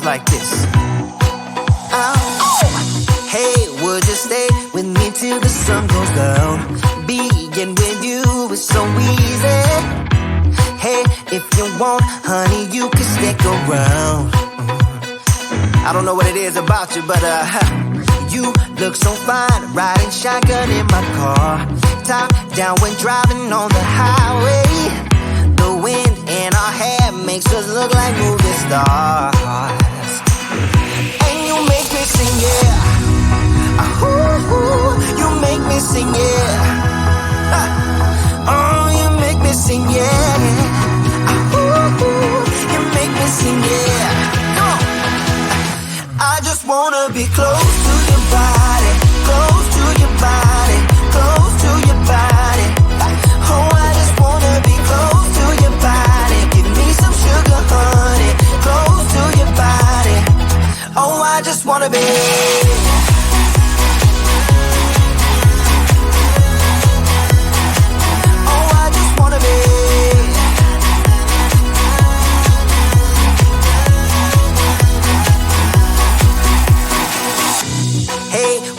like this. Hey, would you stay with me till the sun goes down? Being with you is so easy. Hey, if you want, honey, you can stick around. I don't know what it is about you, but you look so fine, riding shotgun in my car. Top down when driving on the highway. The wind in our hair makes us look like movie stars. And you make me sing, yeah. Ooh, you make me sing, yeah. Oh, you make me sing, yeah. Ooh, you make me sing, yeah. Come on. I just wanna be close to your body, close to your body, close to your body. Oh, I just wanna be close to your body. Give me some sugar, honey, close to your body. Oh, I just wanna be.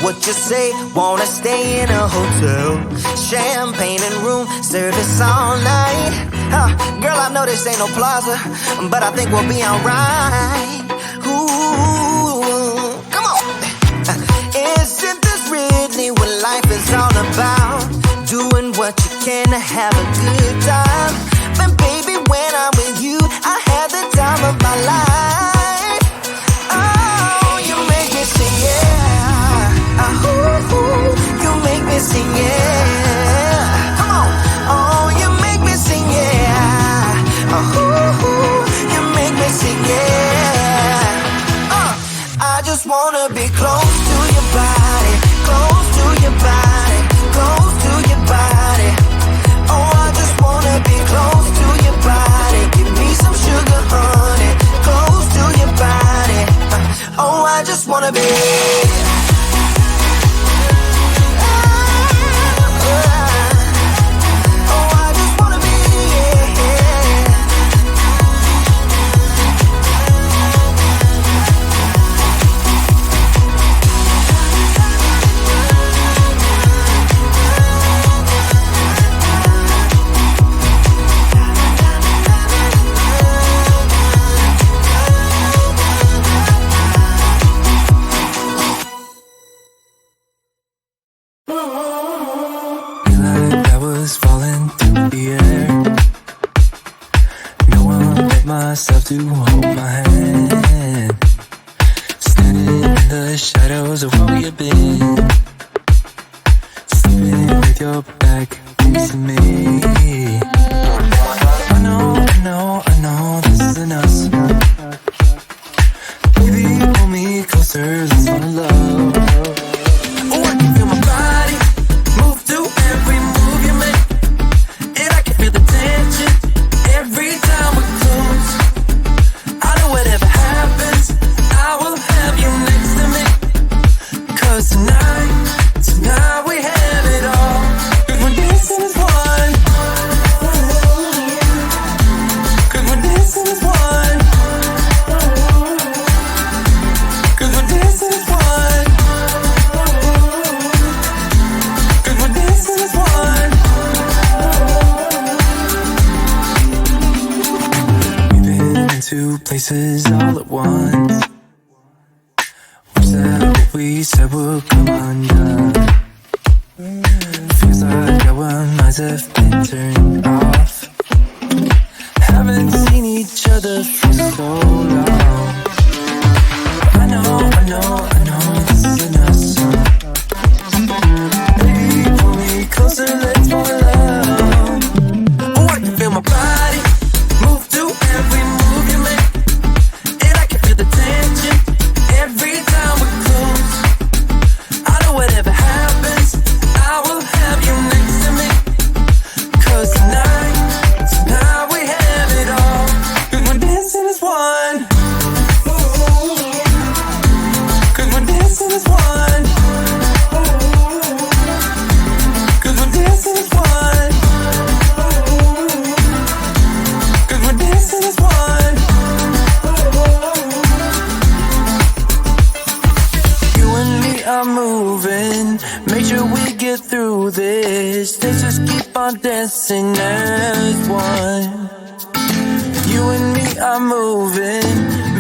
What you say, wanna stay in a hotel, champagne and room service all night. Girl, I know this ain't no plaza, but I think we'll be alright. Ooh, come on. Isn't this really what life is all about? Doing what you can to have a good time. But baby, when I'm with you, I have the time of my life. Oh, you make me sing, yeah. Ooh, you make me sing, yeah. Come on. Oh, you make me sing, yeah. Ooh, you make me sing, yeah. I just wanna be close to your body, close to your body, close to your body. Oh, I just wanna be close to your body. Give me some sugar, honey, close to your body. Oh, I just wanna be. Myself to hold my hand, standing in the shadows of where we've been, sleeping with your back facing me. I know this isn't us. Baby, pull me closer, let's fall in love. Oh, I can feel my body move to every move you make, and I can feel the tension every time we close. Whatever happens, I will have you next to me. 'Cause tonight we have it all. 'Cause we're dancing as one. 'Cause we're dancing as one. 'Cause we're dancing as one. 'Cause we're dancing as one. We've been into places all at once. Was that what we said would come undone? Feels like our minds have been turned off. Haven't seen each other for so long. I know this isn't us. Baby, pull me closer, let's fall in love. Oh, I can feel my body move to every move you make, and I can feel the tension every time we close. I know whatever happens, I will have you next to me. 'Cause tonight on dancing as one. You and me are moving,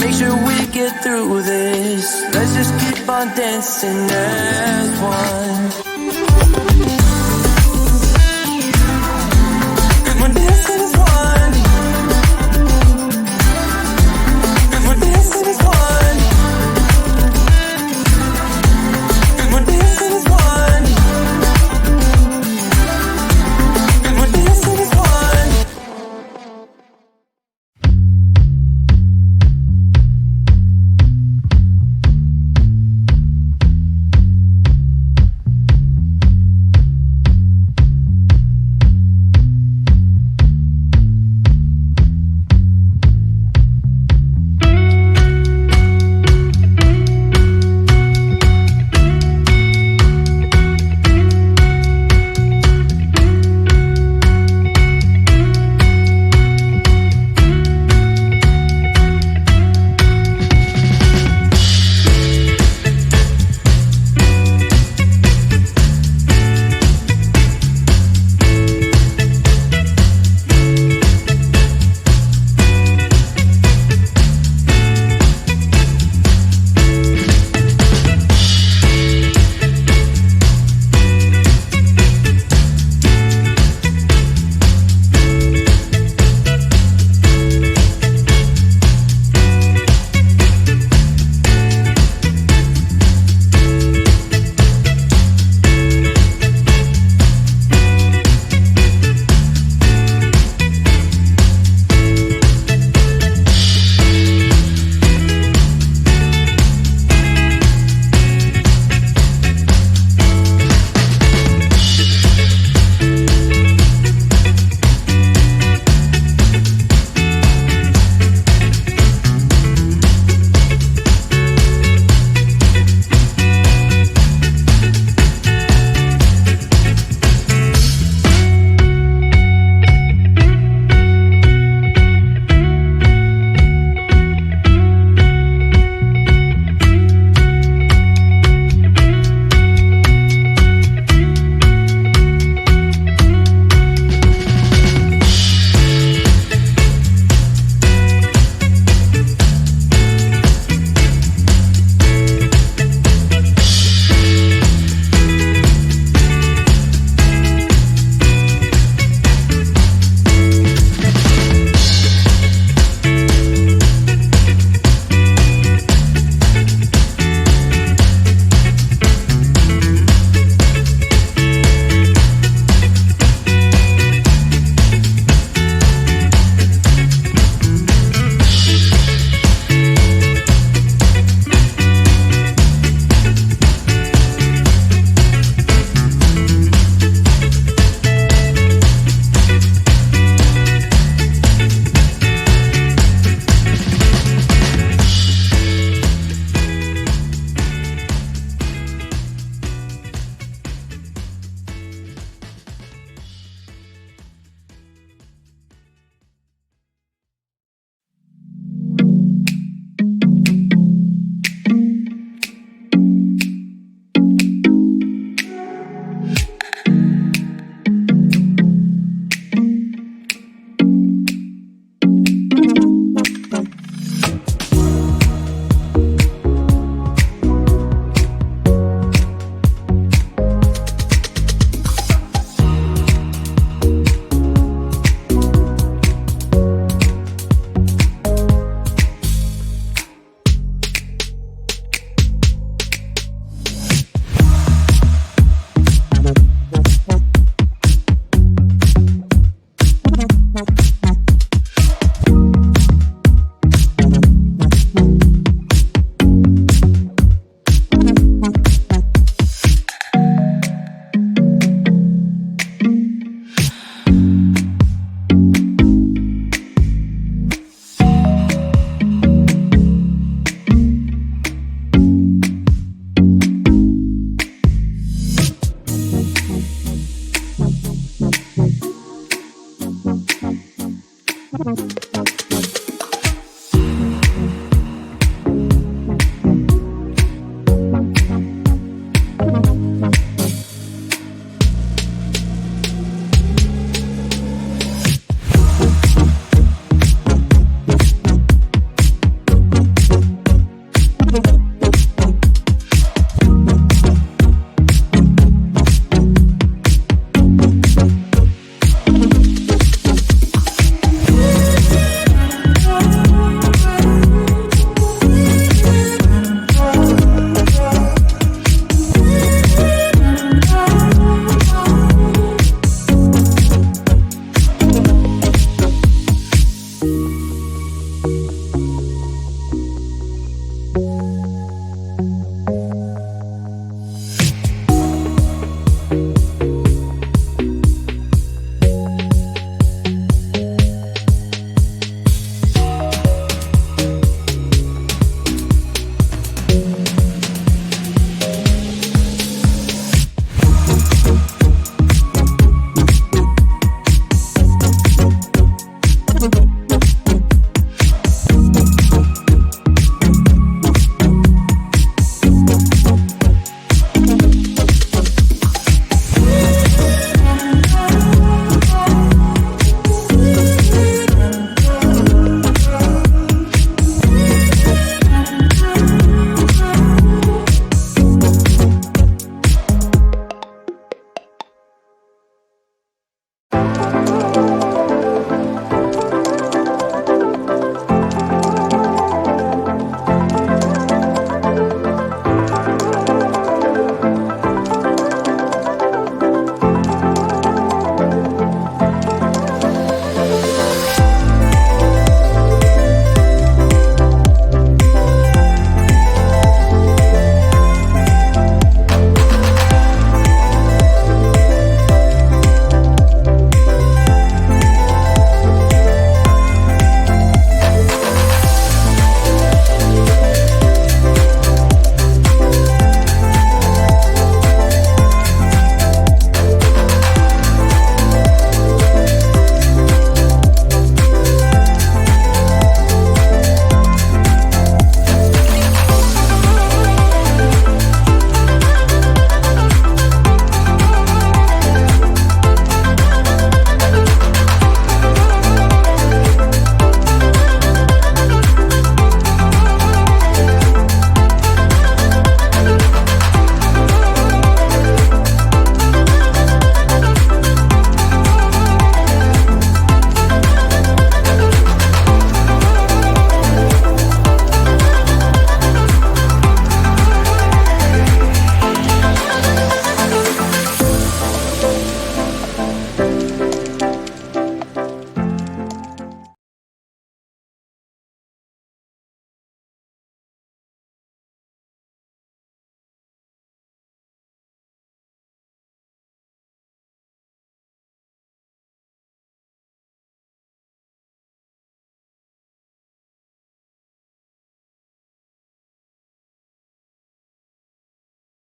make sure we get through this. Let's just keep on dancing as one. 'Cause we're dancing as one. 'Cause we're dancing as one. 'Cause we're dancing as one. 'Cause we're dancing as one.